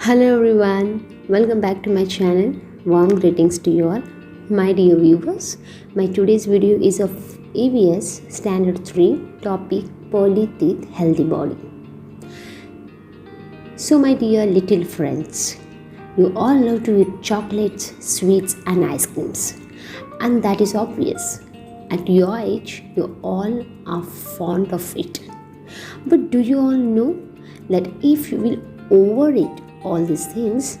Hello everyone, welcome back to my channel. Warm greetings to you all, my dear viewers. My today's video is of EVS Standard 3 topic Pearly Teeth Healthy Body. So my dear little friends, you all love to eat chocolates, sweets and ice creams, and that is obvious. At your age, you all are fond of it. But do you all know that if you will overeat all these things,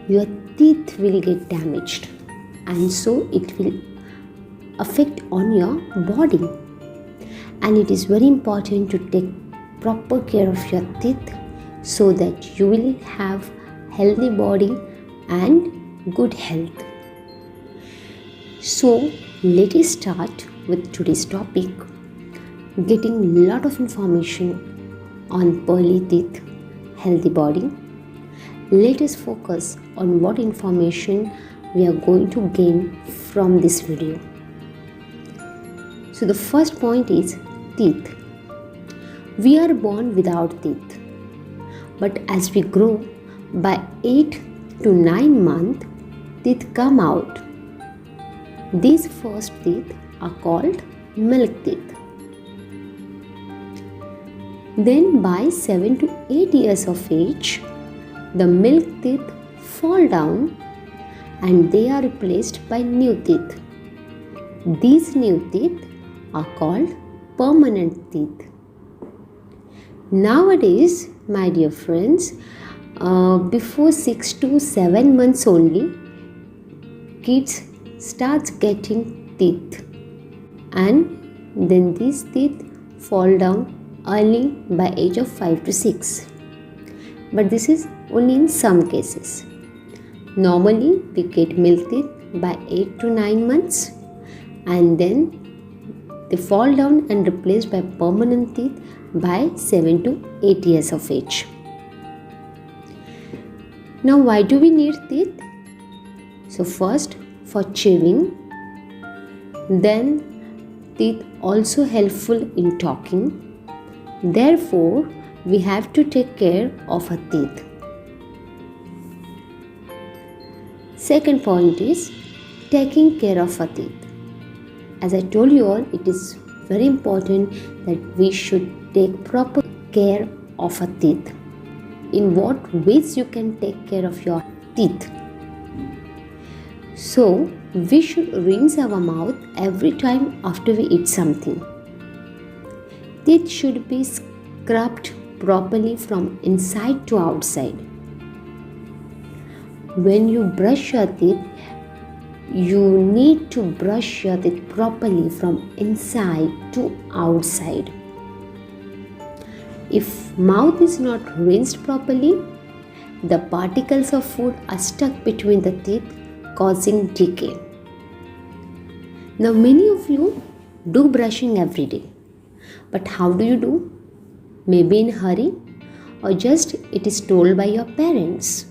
your teeth will get damaged, and so it will affect on your body. And it is very important to take proper care of your teeth so that you will have healthy body and good health. So let us start with today's topic, getting lot of information on pearly teeth healthy body. Let us focus on what information we are going to gain from this video. So the first point is teeth. We are born without teeth, but as we grow, by 8 to 9 months, teeth come out. These first teeth are called milk teeth. Then by 7 to 8 years of age, the milk teeth fall down and they are replaced by new teeth. These new teeth are called permanent teeth. Nowadays, my dear friends, before 6 to 7 months only, kids starts getting teeth, and then these teeth fall down early by age of 5 to 6. But this is only in some cases. Normally, we get milk teeth by 8 to 9 months, and then they fall down and replaced by permanent teeth by 7 to 8 years of age. Now, why do we need teeth? So first, for chewing. Then teeth also helpful in talking. Therefore, we have to take care of our teeth. Second point is taking care of our teeth. As I told you all, it is very important that we should take proper care of our teeth. In what ways you can take care of your teeth? So, we should rinse our mouth every time after we eat something. Teeth should be scrubbed properly from inside to outside. When you brush your teeth, you need to brush your teeth properly from inside to outside. If mouth is not rinsed properly, the particles of food are stuck between the teeth, causing decay. Now many of you do brushing every day, but how do you do? Maybe in a hurry, or just it is told by your parents.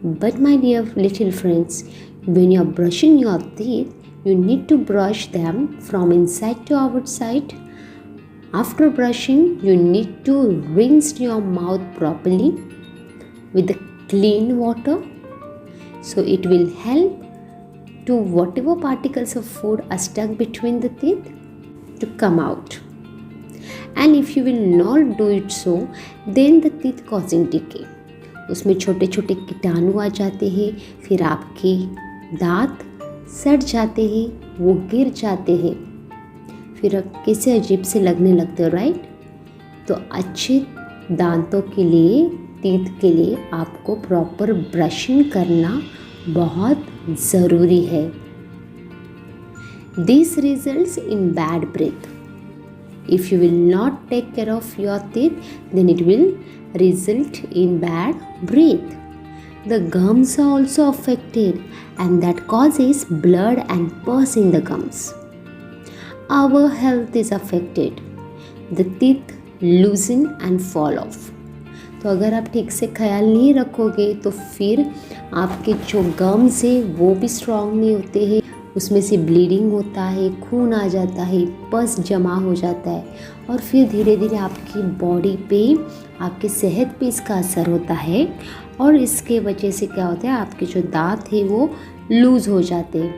But my dear little friends, when you are brushing your teeth, you need to brush them from inside to outside. After brushing, you need to rinse your mouth properly with the clean water, so it will help to whatever particles of food are stuck between the teeth to come out. And if you will not do it so, then the teeth causing decay. उसमें छोटे छोटे कीटाणु आ जाते हैं, फिर आपके दांत सड़ जाते हैं, वो गिर जाते हैं, फिर कैसे अजीब से लगने लगते हो, राइट? तो अच्छे दांतों के लिए, टीथ के लिए आपको प्रॉपर ब्रशिंग करना बहुत ज़रूरी है. This results in bad breath. If you will not take care of your teeth, then it will result in bad breath. The gums are also affected, and that causes blood and pus in the gums. Our health is affected. The teeth loosen and fall off. तो अगर आप ठीक से ख्याल नहीं रखोगे तो फिर आपके जो गम्स है वो भी स्ट्रॉन्ग नहीं होते हैं, उसमें से ब्लीडिंग होता है, खून आ जाता है, पस जमा हो जाता है, और फिर धीरे धीरे आपकी बॉडी पे, आपके सेहत पे इसका असर होता है, और इसके वजह से क्या होता है, आपके जो दांत है वो लूज़ हो जाते,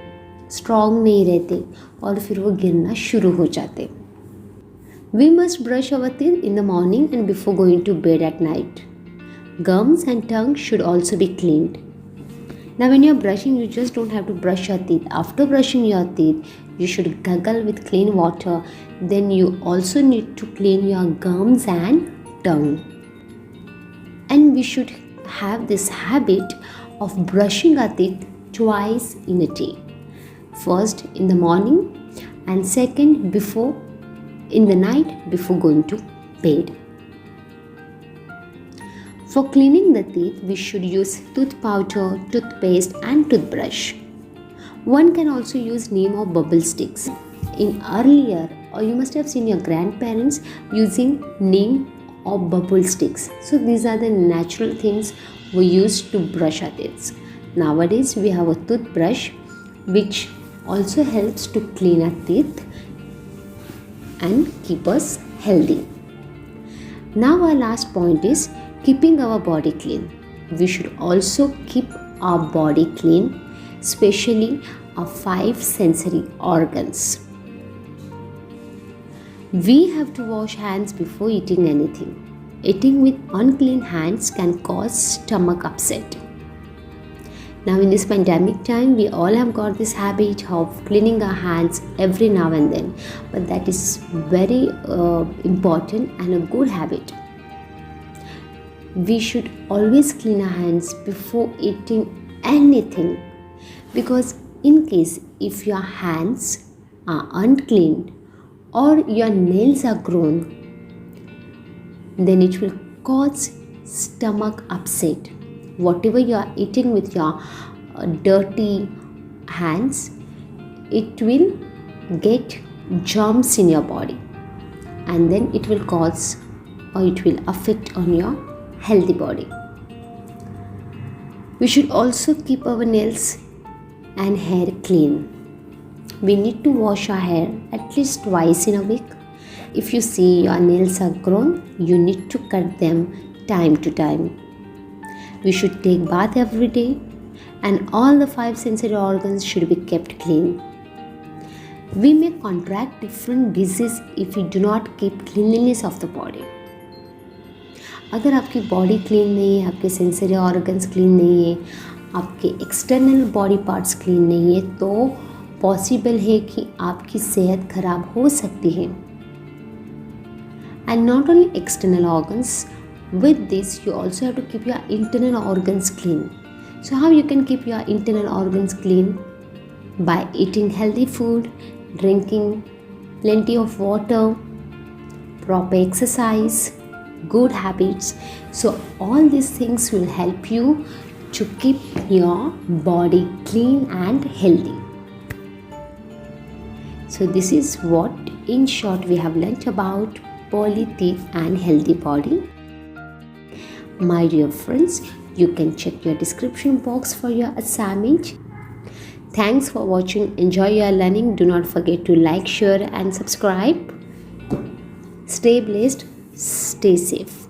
स्ट्रॉन्ग नहीं रहते और फिर वो गिरना शुरू हो जाते। We must brush our teeth in the morning and before going to bed at night. Gums and tongue should also be cleaned. Now when you're brushing, you just don't have to brush your teeth. After brushing your teeth, you should gargle with clean water. Then you also need to clean your gums and tongue. And we should have this habit of brushing our teeth twice in a day. First in the morning and second in the night before going to bed. For cleaning the teeth, we should use tooth powder, toothpaste and toothbrush. One can also use neem or bubble sticks. Or you must have seen your grandparents using neem or bubble sticks. So these are the natural things we use to brush our teeth. Nowadays we have a toothbrush which also helps to clean our teeth and keep us healthy. Now our last point is keeping our body clean. We should also keep our body clean, especially our 5 sensory organs. We have to wash hands before eating anything. Eating with unclean hands can cause stomach upset. Now in this pandemic time, we all have got this habit of cleaning our hands every now and then, but that is very important and a good habit. We should always clean our hands before eating anything, because in case if your hands are unclean or your nails are grown, then it will cause stomach upset. Whatever you are eating with your dirty hands, it will get germs in your body, and then it will cause or it will affect on your healthy body. We should also keep our nails and hair clean. We need to wash our hair at least twice in a week. If you see your nails are grown, you need to cut them time to time. We should take bath every day, and all the 5 sensory organs should be kept clean. We may contract different diseases if we do not keep cleanliness of the body. अगर आपकी body clean नहीं है, आपके sensory organs clean नहीं है, आपके external body parts clean नहीं है, तो पॉसिबल है कि आपकी सेहत खराब हो सकती है. And not only external organs, with this you also have to keep your internal organs clean. So how you can keep your internal organs clean? By eating healthy food, drinking plenty of water, proper exercise, good habits. So all these things will help you to keep your body clean and healthy. So this is what in short we have learnt about pearly teeth and healthy body. My dear friends, you can check your description box for your assignment. Thanks for watching. Enjoy your learning. Do not forget to like, share and subscribe. Stay blessed. Stay safe.